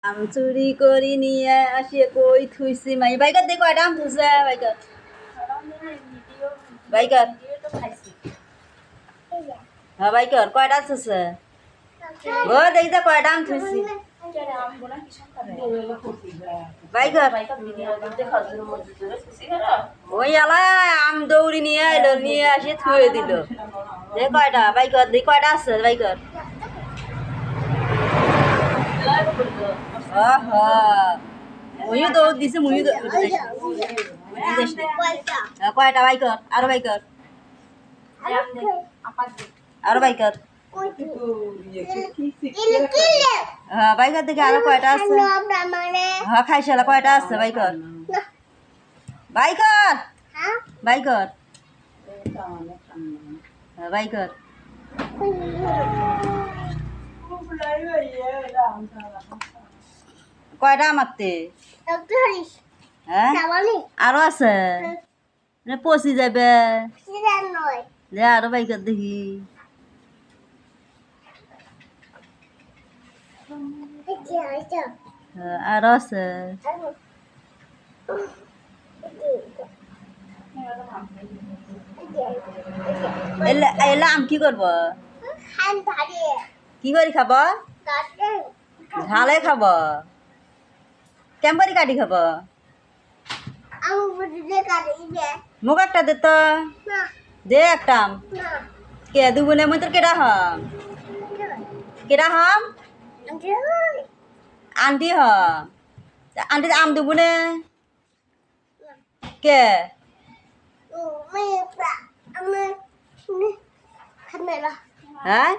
আম চুরি করি নিয়ে আসিয়ে কই থুইছি মাই বাইকার দেখো এটা আম থুইছে বাইকার বাইকার হ্যাঁ বাইকার কয়টা থুইছে ও দেখি যা কয়টা আম থুইছি বাইকার ওই আলা আম দৌড়ি নিয়ে এলো নিয়ে আসিয়ে থুয়ে দিল দে কয়টা বাইকার দেখি কয়টা আছে বাইকার মুইও দৌড় দিছে মুইও কয়টা বাইকর আরো বাইকর আরো বাইকর হ্যাঁ বাইকর দেখে আরো কয়টা আছে হ্যাঁ খাইছালা কয়টা আছে বাইকর বাইকর বাইকর হ্যাঁ বাইকর কয়টা মারতে হ্যাঁ আরো আছে পচি যাবে দে আরো বাইকর দেখি আরো আছে এলা আম কি করব কি করে খাব ঝালে খাব কেম করে কাটি খাব মোক একটা দে তো দে একটা আম কে দুগুনে মই তোর কেডা হাম আন্টি আন্টি আম দুগুনে কে হ্যাঁ